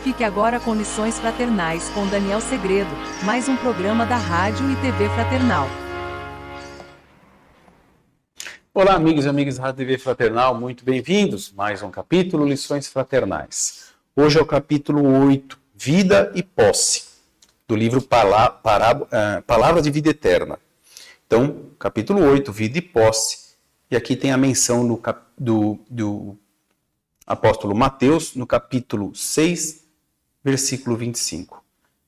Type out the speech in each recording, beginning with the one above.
Fique agora com Lições Fraternais com Daniel Segredo, mais um programa da Rádio e TV Fraternal. Olá, amigos e amigas da Rádio e TV Fraternal, muito bem-vindos. Mais um capítulo, Lições Fraternais. Hoje é o capítulo 8, Vida e Posse, do livro Palavra de Vida Eterna. Então, capítulo 8, Vida e Posse. E aqui tem a menção do apóstolo Mateus, no capítulo 6, versículo 25.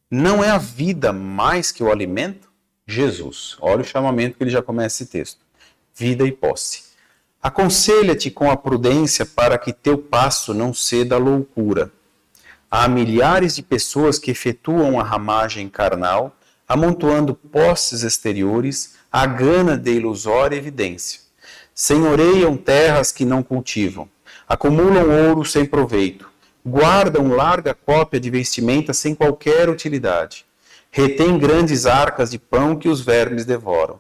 Não é a vida mais que o alimento? Jesus. Olha o chamamento que ele já começa esse texto. Vida e posse. Aconselha-te com a prudência para que teu passo não ceda à loucura. Há milhares de pessoas que efetuam a ramagem carnal, amontoando posses exteriores, à gana de ilusória evidência. Senhoreiam terras que não cultivam, acumulam ouro sem proveito, guardam larga cópia de vestimenta sem qualquer utilidade, retêm grandes arcas de pão que os vermes devoram,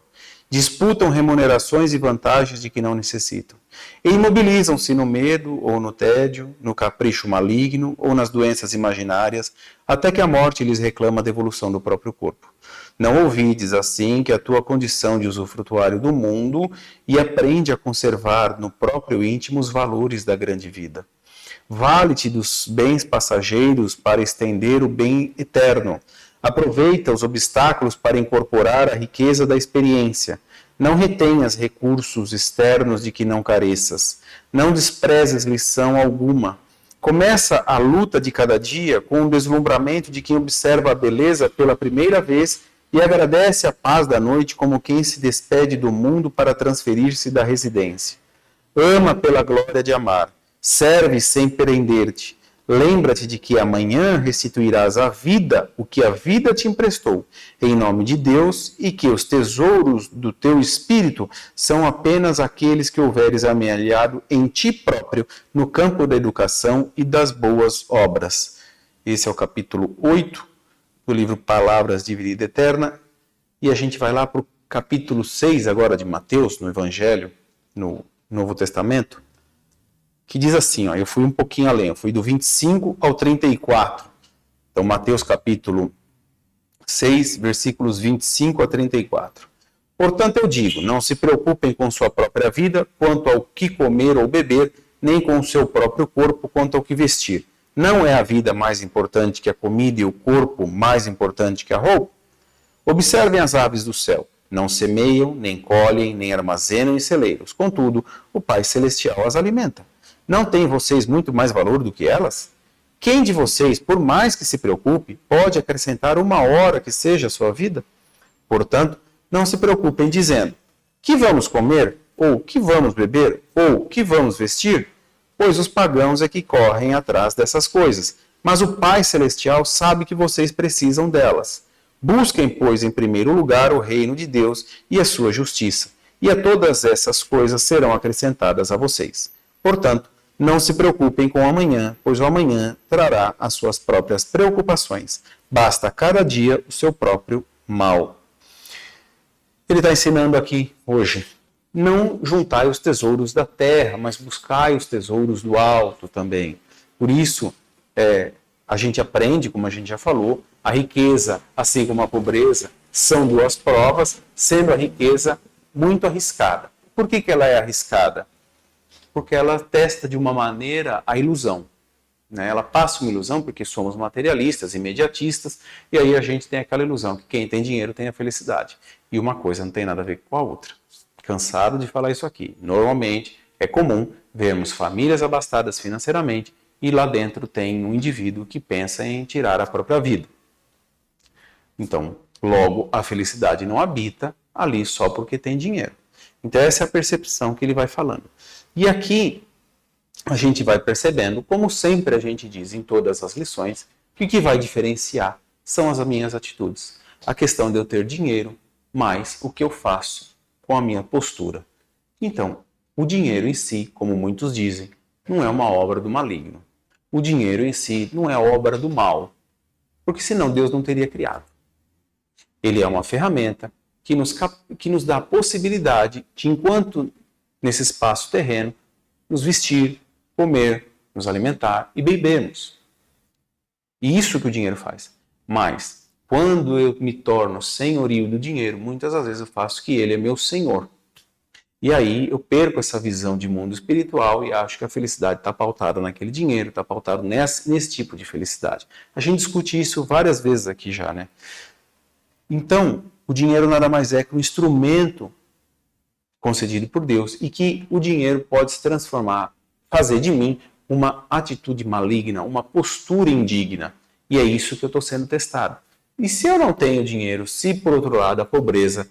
disputam remunerações e vantagens de que não necessitam, e imobilizam-se no medo ou no tédio, no capricho maligno ou nas doenças imaginárias, até que a morte lhes reclama a devolução do próprio corpo. Não ouvides, assim, que a tua condição de usufrutuário do mundo e aprende a conservar no próprio íntimo os valores da grande vida. Vale-te dos bens passageiros para estender o bem eterno. Aproveita os obstáculos para incorporar a riqueza da experiência. Não retenhas recursos externos de que não careças. Não desprezes lição alguma. Começa a luta de cada dia com o deslumbramento de quem observa a beleza pela primeira vez e agradece a paz da noite como quem se despede do mundo para transferir-se da residência. Ama pela glória de amar. Serve sem prender-te. Lembra-te de que amanhã restituirás à vida o que a vida te emprestou, em nome de Deus, e que os tesouros do teu espírito são apenas aqueles que houveres amealhado em ti próprio, no campo da educação e das boas obras. Esse é o capítulo 8 do livro Palavras de Vida Eterna, e a gente vai lá para o capítulo 6 agora de Mateus, no Evangelho, no Novo Testamento, que diz assim, eu fui um pouquinho além, eu fui do 25 ao 34. Então, Mateus capítulo 6, versículos 25 a 34. Portanto, eu digo, não se preocupem com sua própria vida, quanto ao que comer ou beber, nem com o seu próprio corpo, quanto ao que vestir. Não é a vida mais importante que a comida e o corpo mais importante que a roupa? Observem as aves do céu. Não semeiam, nem colhem, nem armazenam em celeiros. Contudo, o Pai Celestial as alimenta. Não têm vocês muito mais valor do que elas? Quem de vocês, por mais que se preocupe, pode acrescentar uma hora que seja a sua vida? Portanto, não se preocupem dizendo, que vamos comer? Ou que vamos beber? Ou que vamos vestir? Pois os pagãos é que correm atrás dessas coisas. Mas o Pai Celestial sabe que vocês precisam delas. Busquem, pois, em primeiro lugar o reino de Deus e a sua justiça, e a todas essas coisas serão acrescentadas a vocês. Portanto, não se preocupem com o amanhã, pois o amanhã trará as suas próprias preocupações. Basta cada dia o seu próprio mal. Ele está ensinando aqui hoje, não juntai os tesouros da terra, mas buscai os tesouros do alto também. Por isso, a gente aprende, como a gente já falou, a riqueza, assim como a pobreza, são duas provas, sendo a riqueza muito arriscada. Por que ela é arriscada? Porque ela testa de uma maneira a ilusão. Ela passa uma ilusão porque somos materialistas, imediatistas, e aí a gente tem aquela ilusão que quem tem dinheiro tem a felicidade. E uma coisa não tem nada a ver com a outra. Cansado de falar isso aqui. Normalmente é comum vermos famílias abastadas financeiramente e lá dentro tem um indivíduo que pensa em tirar a própria vida. Então, logo, a felicidade não habita ali só porque tem dinheiro. Então essa é a percepção que ele vai falando. E aqui a gente vai percebendo, como sempre a gente diz em todas as lições, que o que vai diferenciar são as minhas atitudes. A questão de eu ter dinheiro, mais o que eu faço com a minha postura. Então, o dinheiro em si, como muitos dizem, não é uma obra do maligno. O dinheiro em si não é obra do mal, porque senão Deus não teria criado. Ele é uma ferramenta que nos dá a possibilidade de, enquanto nesse espaço terreno, nos vestir, comer, nos alimentar e bebermos. E isso que o dinheiro faz. Mas, quando eu me torno senhorio do dinheiro, muitas das vezes eu faço que ele é meu senhor. E aí eu perco essa visão de mundo espiritual e acho que a felicidade está pautada naquele dinheiro, está pautada nesse tipo de felicidade. A gente discute isso várias vezes aqui já, né? Então, o dinheiro nada mais é que um instrumento concedido por Deus e que o dinheiro pode se transformar, fazer de mim uma atitude maligna, uma postura indigna. E é isso que eu estou sendo testado. E se eu não tenho dinheiro, se por outro lado a pobreza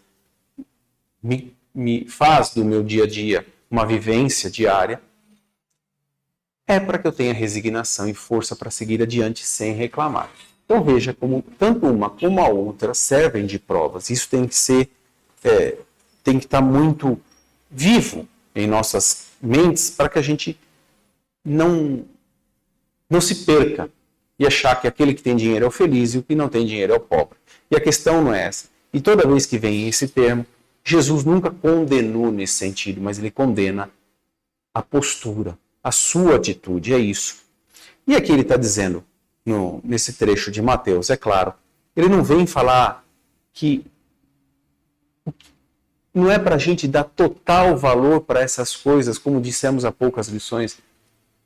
me faz do meu dia a dia uma vivência diária, é para que eu tenha resignação e força para seguir adiante sem reclamar. Então veja como tanto uma como a outra servem de provas. Isso tem que ser, tem que estar muito vivo em nossas mentes para que a gente não se perca e achar que aquele que tem dinheiro é o feliz e o que não tem dinheiro é o pobre. E a questão não é essa. E toda vez que vem esse termo, Jesus nunca condenou nesse sentido, mas ele condena a postura, a sua atitude, é isso. E aqui ele está dizendo, nesse trecho de Mateus, é claro, ele não vem falar que não é para a gente dar total valor para essas coisas, como dissemos há poucas lições,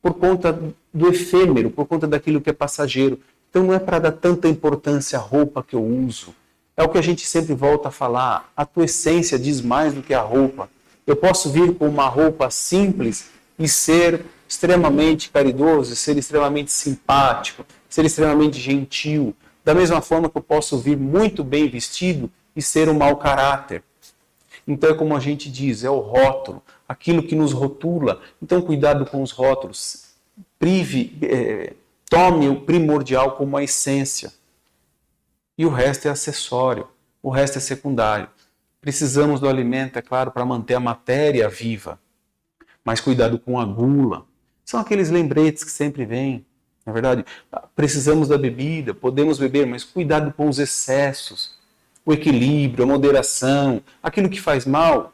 por conta do efêmero, por conta daquilo que é passageiro. Então não é para dar tanta importância à roupa que eu uso. É o que a gente sempre volta a falar, a tua essência diz mais do que a roupa. Eu posso vir com uma roupa simples e ser extremamente caridoso, ser extremamente simpático, ser extremamente gentil. Da mesma forma que eu posso vir muito bem vestido e ser um mau caráter. Então é como a gente diz, é o rótulo, aquilo que nos rotula. Então cuidado com os rótulos. Tome o primordial como a essência. E o resto é acessório, o resto é secundário. Precisamos do alimento, é claro, para manter a matéria viva. Mas cuidado com a gula. São aqueles lembretes que sempre vêm, não é verdade? Precisamos da bebida, podemos beber, mas cuidado com os excessos. O equilíbrio, a moderação, aquilo que faz mal,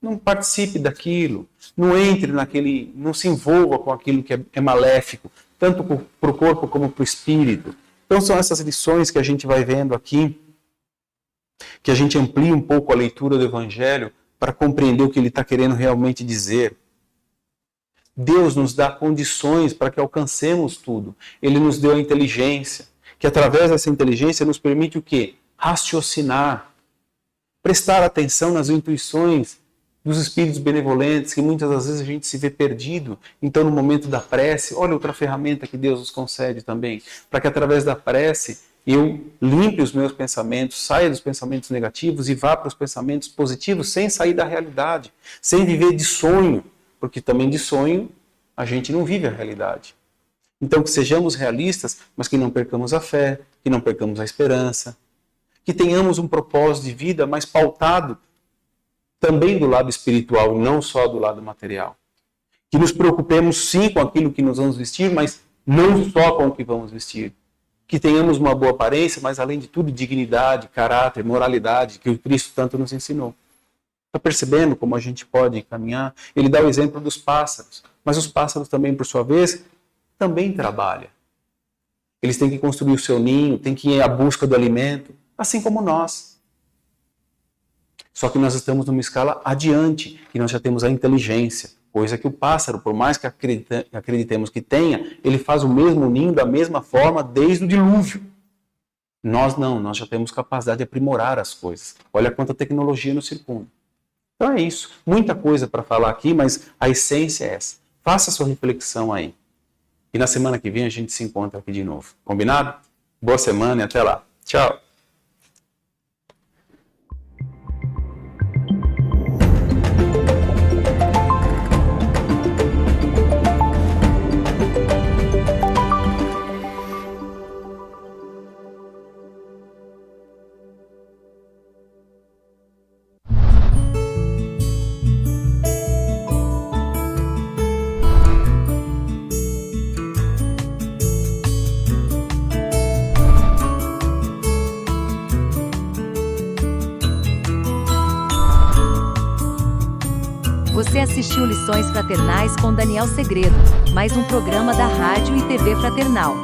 não participe daquilo, não entre naquele, não se envolva com aquilo que é maléfico, tanto para o corpo como para o espírito. Então são essas lições que a gente vai vendo aqui, que a gente amplia um pouco a leitura do Evangelho para compreender o que ele está querendo realmente dizer. Deus nos dá condições para que alcancemos tudo. Ele nos deu a inteligência, que através dessa inteligência nos permite o quê? Raciocinar, prestar atenção nas intuições dos espíritos benevolentes, que muitas das vezes a gente se vê perdido. Então, no momento da prece, olha outra ferramenta que Deus nos concede também, para que através da prece eu limpe os meus pensamentos, saia dos pensamentos negativos e vá para os pensamentos positivos, sem sair da realidade, sem viver de sonho, porque também de sonho a gente não vive a realidade. Então, que sejamos realistas, mas que não percamos a fé, que não percamos a esperança, que tenhamos um propósito de vida mais pautado também do lado espiritual, não só do lado material. Que nos preocupemos sim com aquilo que nos vamos vestir, mas não só com o que vamos vestir. Que tenhamos uma boa aparência, mas além de tudo, dignidade, caráter, moralidade, que o Cristo tanto nos ensinou. Está percebendo como a gente pode caminhar? Ele dá o exemplo dos pássaros, mas os pássaros também, por sua vez, também trabalham. Eles têm que construir o seu ninho, têm que ir à busca do alimento, assim como nós. Só que nós estamos numa escala adiante, e nós já temos a inteligência, coisa que o pássaro, por mais que acreditemos que tenha, ele faz o mesmo ninho da mesma forma desde o dilúvio. Nós não, nós já temos capacidade de aprimorar as coisas. Olha quanta tecnologia nos circunda. Então é isso, muita coisa para falar aqui, mas a essência é essa. Faça a sua reflexão aí. E na semana que vem a gente se encontra aqui de novo. Combinado? Boa semana e até lá. Tchau! Você assistiu Lições Fraternais com Daniel Segredo, mais um programa da Rádio e TV Fraternal.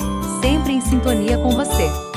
sempre em sintonia com você.